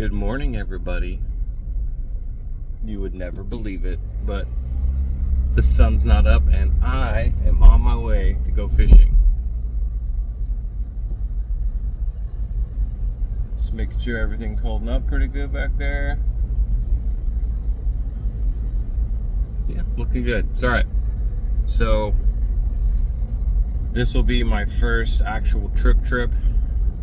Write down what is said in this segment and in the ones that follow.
Good morning, everybody. You would never believe it, but the sun's not up and I am on my way to go fishing. Just making sure everything's holding up pretty good back there. Yeah, looking good. It's alright. So this will be my first actual trip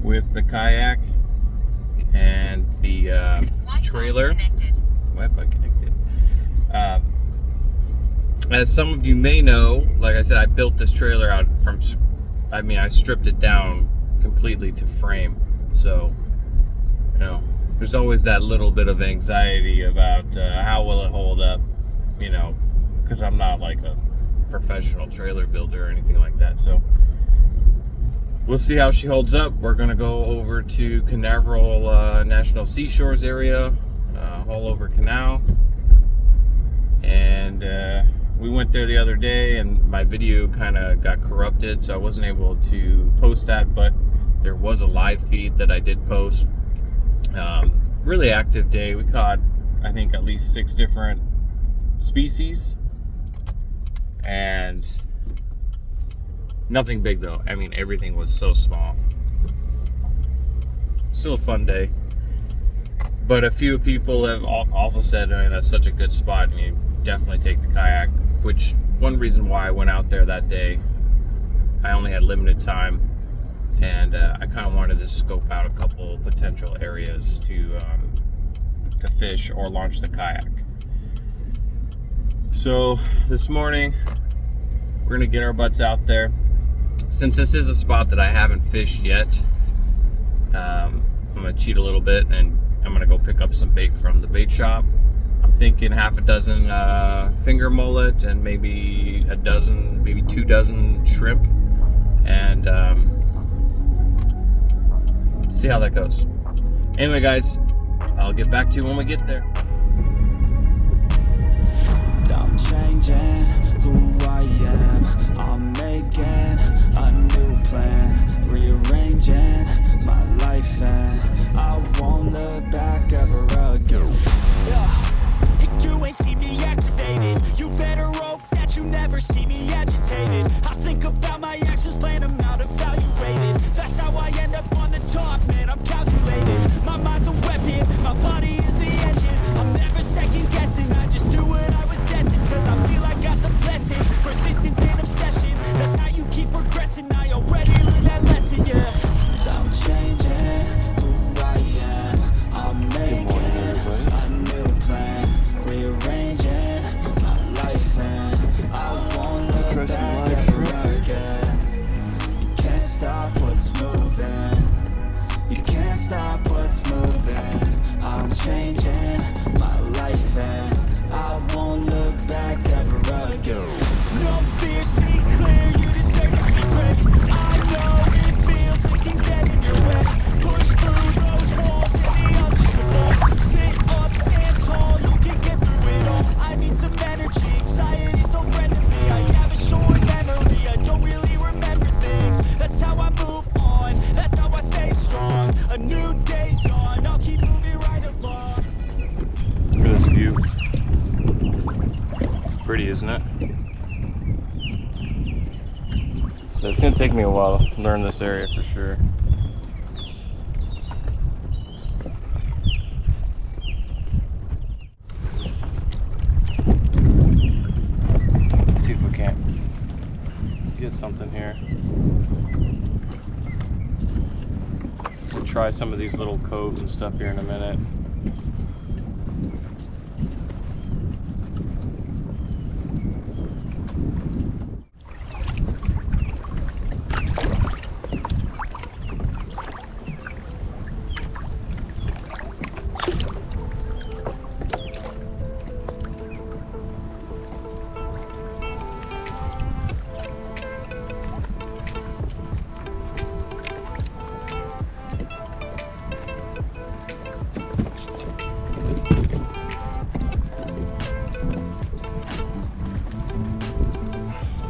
with the kayak and the trailer. Wi-Fi connected. As some of you may know, like I said, I built this trailer out from, I stripped it down completely to frame. So, you know, there's always that little bit of anxiety about how will it hold up, you know, because I'm not like a professional trailer builder or anything like that. So we'll see how she holds up. We're gonna go over to Canaveral National Seashores area, Haulover Canal, and we went there the other day and my video kind of got corrupted, so I wasn't able to post that, but there was a live feed that I did post. Really active day. We caught, I think, at least 6 different species, and nothing big though. I mean, everything was so small. Still a fun day. But a few people have also said, I mean, that's such a good spot and you definitely take the kayak, which one reason why I went out there that day, I only had limited time and I kind of wanted to scope out a couple potential areas to fish or launch the kayak. So this morning, we're gonna get our butts out there. Since this is a spot that I haven't fished yet, I'm gonna cheat a little bit and I'm gonna go pick up some bait from the bait shop. I'm thinking half a dozen finger mullet and maybe a dozen, maybe 2 dozen shrimp, and see how that goes. Anyway, guys, I'll get back to you when we get there. I'm changing who I am. I'm making a new plan, rearranging my life, and I won't look back ever again. You ain't see me activated. You better hope that you never see me agitated. I think about my actions, plan them out, evaluated. That's how I end up on the top, man. I'm calculated. My mind's a weapon, my body is the engine. I'm never second guessing. I just do what I was destined, cause I feel I got the blessing. Persistence and obsession, that's how you keep progressing. I already learned that lesson, yeah. I'm changing who I am. I'm making a new plan, rearranging my life, and I won't look back ever again. You can't stop what's moving. You can't stop what's moving. I'm changing my life and I won't look back ever again. No fear, see clear, you deserve to be great. I know it feels like things get in your way. Push through those walls and the others will fall. Sit up, stand tall, you can get through it all. I need some energy, anxiety's no friend to me. I have a short memory, I don't really remember things. That's how I move on, that's how I stay strong. A new day's on, I'll keep moving right along. Look at this view. It's pretty, isn't it? So it's gonna take me a while to learn this area for sure. Let's see if we can't get something here. We'll try some of these little coves and stuff here in a minute.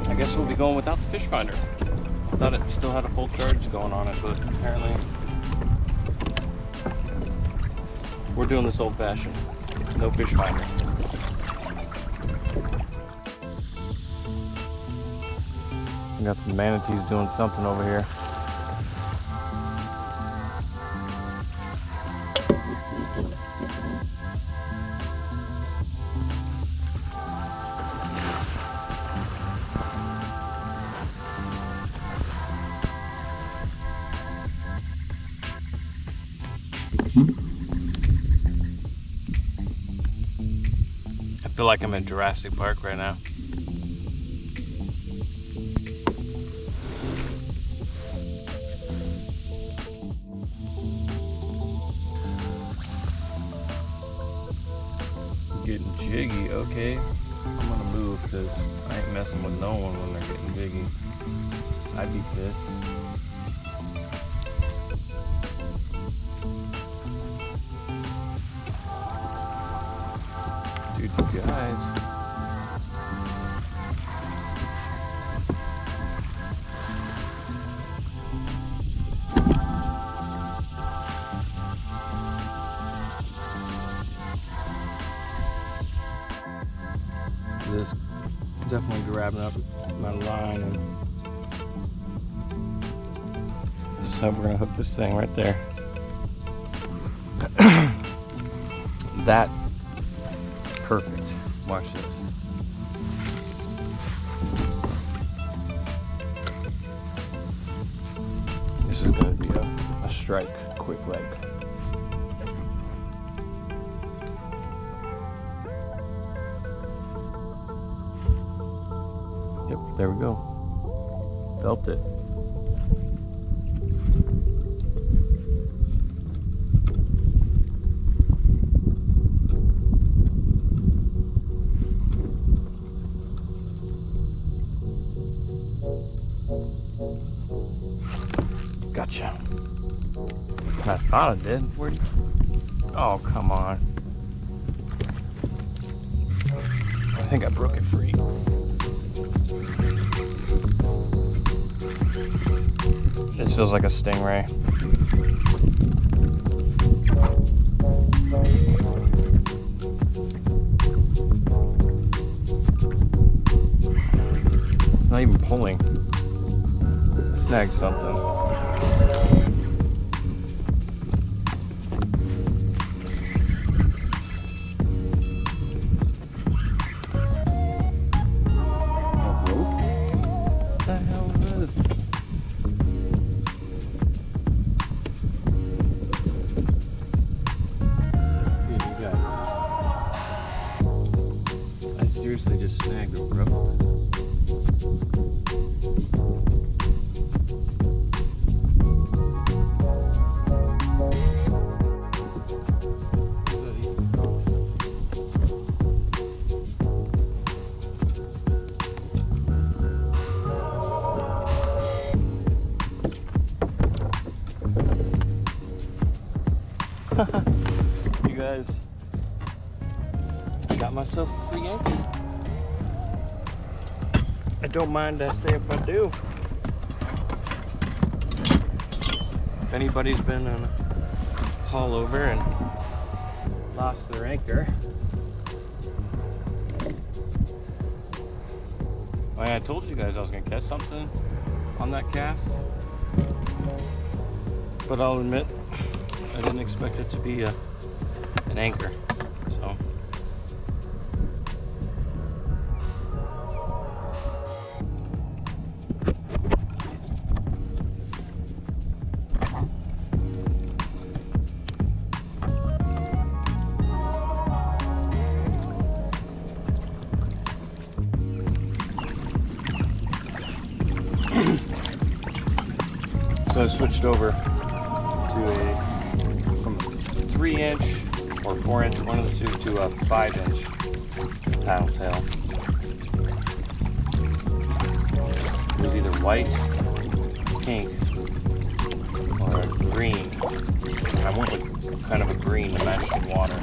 I guess we'll be going without the fish finder. I thought it still had a full charge going on it, but apparently We're doing this old fashioned. No fish finder. We got some manatees doing something over here. I feel like I'm in Jurassic Park right now. Getting jiggy, okay. I'm gonna move because I ain't messing with no one when they're getting jiggy. I'd be pissed. Dude, you guys. This definitely grabbing up my line, and so we're gonna hook this thing right there. That perfect. Watch this. This is gonna be a strike, quick leg. Yep, there we go. Felt it. Gotcha. I thought I did. Where'd you... Oh, come on. I think I broke it free. This feels like a stingray. It's not even pulling. Snag something. Seriously, just snagged a rope. You guys, I got myself a free anchor. I don't mind, I say if I do. If anybody's been on a haulover and lost their anchor, I told you guys I was gonna catch something on that cast, but I'll admit I didn't expect it to be an anchor. So. So I switched over to from 3-inch or 4-inch, one of the two, to a 5-inch paddle tail. It was either white, pink, or green. And I went with kind of a green to match the water.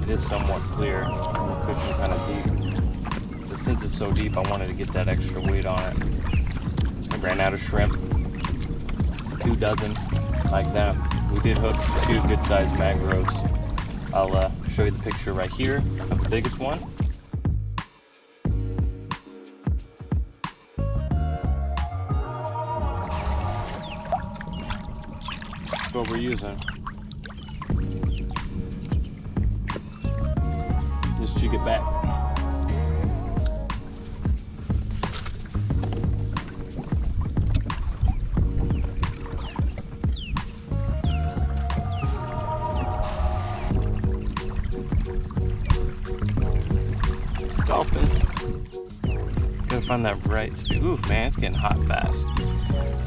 It is somewhat clear. I'm fishing kind of deep. But since it's so deep, I wanted to get that extra weight on it. I ran out of shrimp. 2 dozen. like that. We did hook 2 good-sized mangroves. I'll show you the picture right here of the biggest one. That's what we're using. Just jig it back. Dolphin. Gotta find that right speed. Ooh, man, it's getting hot fast.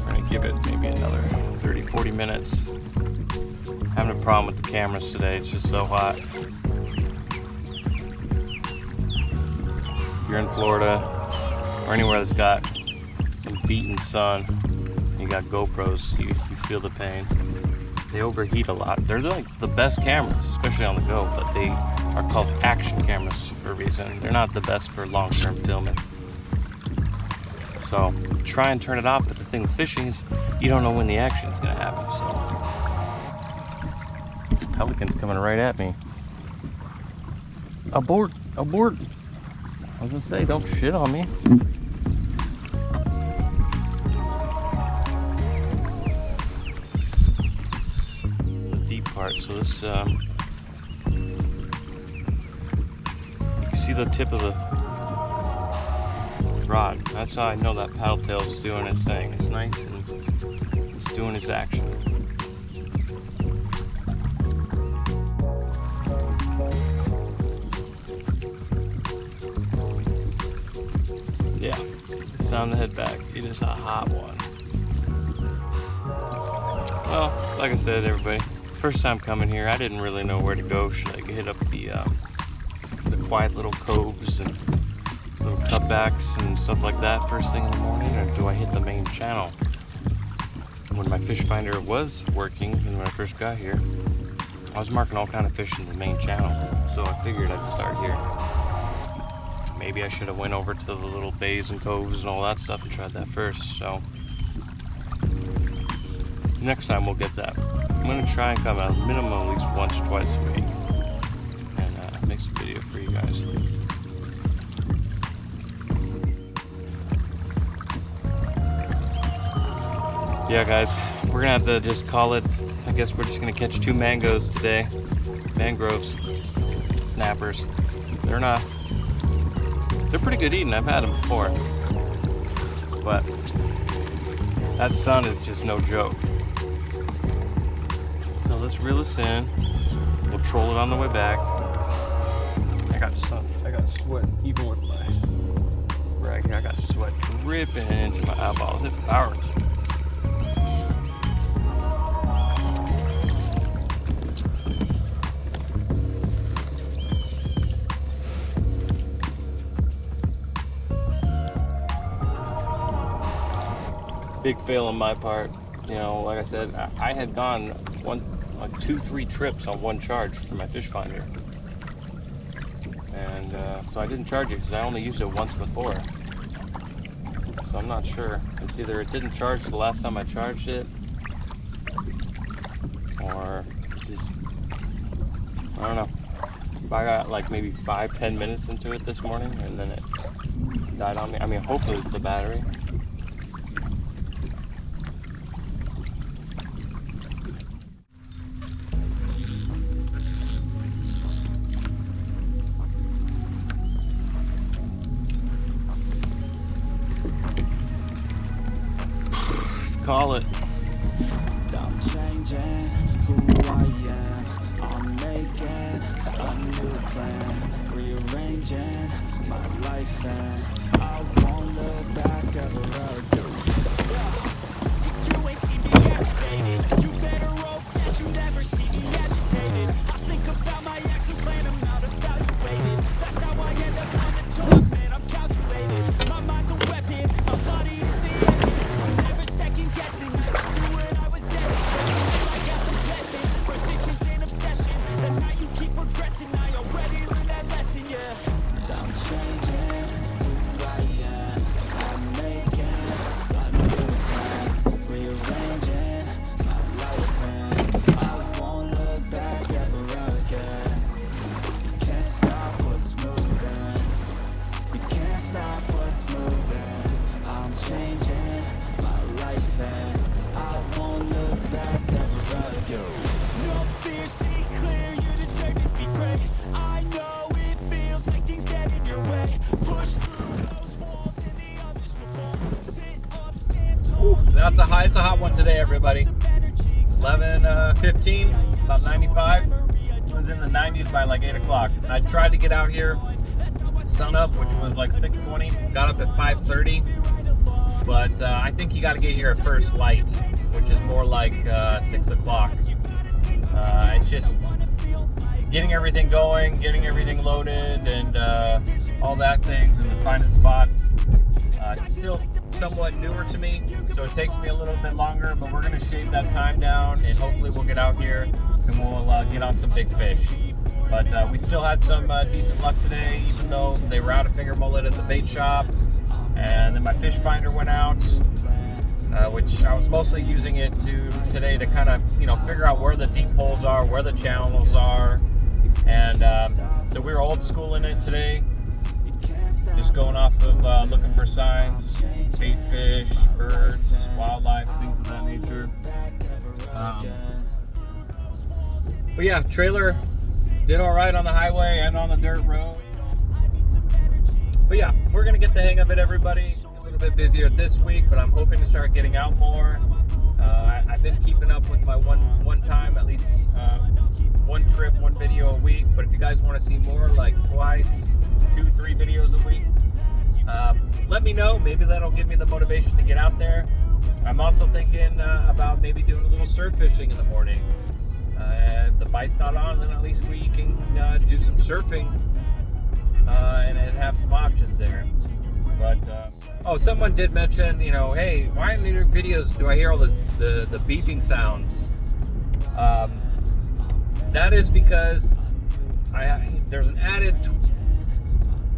We're gonna give it maybe another 30-40 minutes. Having a problem with the cameras today, it's just so hot. If you're in Florida or anywhere that's got some beaten sun, you got GoPros, you feel the pain. They overheat a lot. They're like the best cameras, especially on the go, but they are called action cameras for a reason. They're not the best for long-term filming. So try and turn it off, but the thing with fishing is you don't know when the action's gonna happen. So this pelican's coming right at me. Abort, abort. I was gonna say, don't shit on me. The deep part, so this, you can see the tip of the rod. That's how I know that paddle tail's doing its thing. It's nice and it's doing its action. Yeah, it's time to head back. It is a hot one. Well, like I said, everybody, first time coming here, I didn't really know where to go. Should I hit up the quiet little coves and little cutbacks and stuff like that first thing in the morning, or do I hit the main channel? When my fish finder was working and when I first got here, I was marking all kind of fish in the main channel, so I figured I'd start here. Maybe I should have went over to the little bays and coves and all that stuff and tried that first. So next time we'll get that. I'm gonna try and come out minimum at least once, twice a week and make some video for you guys. Yeah, guys, we're gonna have to just call it. I guess we're just gonna catch 2 mangoes today. Mangroves, snappers. They're pretty good eating. I've had them before, but that sun is just no joke. So let's reel this in. We'll troll it on the way back. I got sweat even with my rag here. I got sweat dripping into my eyeballs. It powers. Big fail on my part. You know, like I said, I had gone 2-3 trips on one charge for my fish finder, and so I didn't charge it because I only used it once before. So I'm not sure. It's either it didn't charge the last time I charged it, or just, I don't know. I got like maybe 5-10 minutes into it this morning, and then it died on me. I mean, hopefully it's the battery. Call it. I'm changing who I am. I'm making a new plan, rearranging my life, and I won't look back ever again. You ain't see me aggravated. You better hope that you never see me agitated. I think about my actions, plan them out, evaluated. That's how I end up on the top, man. I'm calculated. My mind's a weapon, my body is the engine. Never second guessing. I just do what I was dedicated. I got the blessing, persistence and obsession. That's how you keep progressing. I already learned that lesson, yeah. I'm changing who I am. I'm making it's a hot one today, everybody. 11:15, about 95. It was in the 90s by like 8 o'clock. I tried to get out here sun up, which was like 6:20. Got up at 5:30, but I think you got to get here at first light, which is more like 6 o'clock. It's just getting everything going, getting everything loaded, and all that things, and finding spots. It's still somewhat newer to me, so it takes me a little bit longer, but we're going to shave that time down, and hopefully we'll get out here and we'll get on some big fish. But we still had some decent luck today, even though they were out of finger mullet at the bait shop. And then my fish finder went out, which I was mostly using it today to kind of, figure out where the deep holes are, where the channels are. And so we were old school in it today, just going off of looking for signs, bait fish, birds, wildlife, things of that nature. But yeah, trailer did all right on the highway and on the dirt road. But yeah, we're gonna get the hang of it, everybody. A little bit busier this week, but I'm hoping to start getting out more. I've been keeping up with my one time, at least one trip, one video a week. But if you guys want to see more, like twice, 2-3 videos a week, let me know. Maybe that'll give me the motivation to get out there. I'm also thinking about maybe doing a little surf fishing in the morning. If the bite's not on, then at least we can do some surfing and have some options there. But someone did mention, hey, why in your videos do I hear all the beeping sounds? That is because there's an added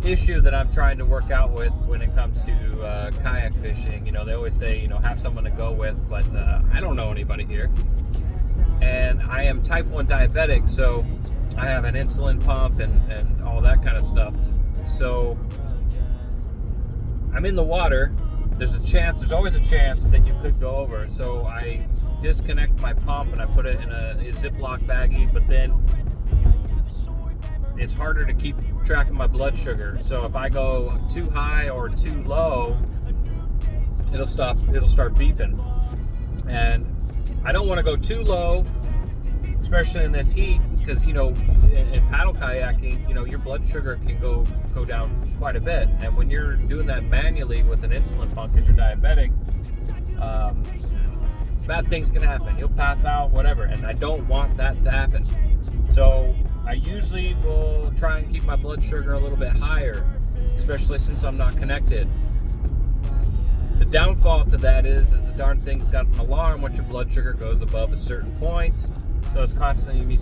issue that I'm trying to work out with when it comes to kayak fishing. They always say, have someone to go with, but I don't know anybody here. And I am type 1 diabetic, so I have an insulin pump and all that kind of stuff. So I'm in the water. There's always a chance that you could go over. So I disconnect my pump and I put it in a Ziploc baggie, but then it's harder to keep track of my blood sugar. So if I go too high or too low, it'll start beeping. And I don't want to go too low, especially in this heat, because in paddle kayaking, your blood sugar can go down quite a bit, and when you're doing that manually with an insulin pump because you're diabetic, bad things can happen. You'll pass out, whatever, and I don't want that to happen. So I usually will try and keep my blood sugar a little bit higher, especially since I'm not connected. The downfall to that is the darn thing's got an alarm once your blood sugar goes above a certain point. So it's constantly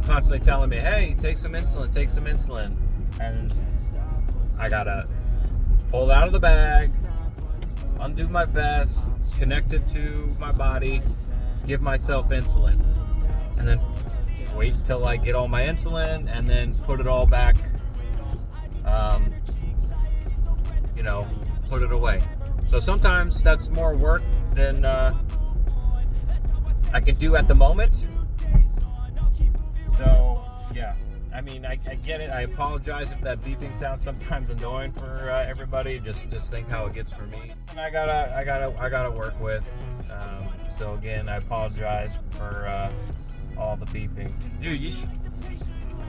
constantly telling me, hey, take some insulin. And I gotta pull it out of the bag, undo my vest, connect it to my body, give myself insulin, and then wait till I get all my insulin, and then put it all back, put it away. So sometimes that's more work than I can do at the moment. So yeah, I get it. I apologize if that beeping sounds sometimes annoying for everybody. Just think how it gets for me. And I gotta work with. So again, I apologize for all the beeping. Dude,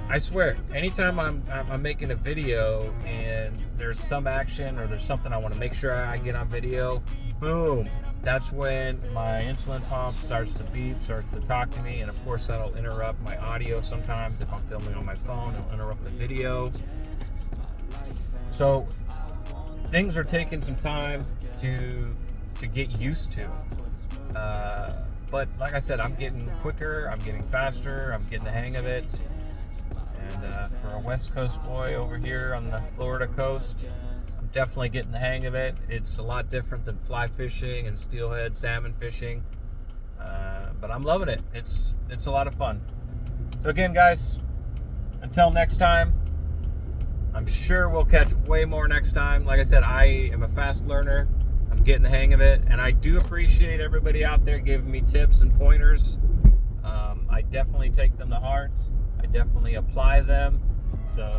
I swear, anytime I'm making a video and there's some action or there's something I want to make sure I get on video, boom, that's when my insulin pump starts to beep, starts to talk to me, and of course that'll interrupt my audio sometimes. If I'm filming on my phone, it'll interrupt the video. So things are taking some time to get used to. But like I said, I'm getting quicker, I'm getting faster, I'm getting the hang of it. And for a West Coast boy over here on the Florida coast, I'm definitely getting the hang of it. It's a lot different than fly fishing and steelhead salmon fishing, but I'm loving it. It's a lot of fun. So again, guys, until next time, I'm sure we'll catch way more next time. Like I said, I am a fast learner. I'm getting the hang of it, and I do appreciate everybody out there giving me tips and pointers. I definitely take them to heart. I definitely apply them. So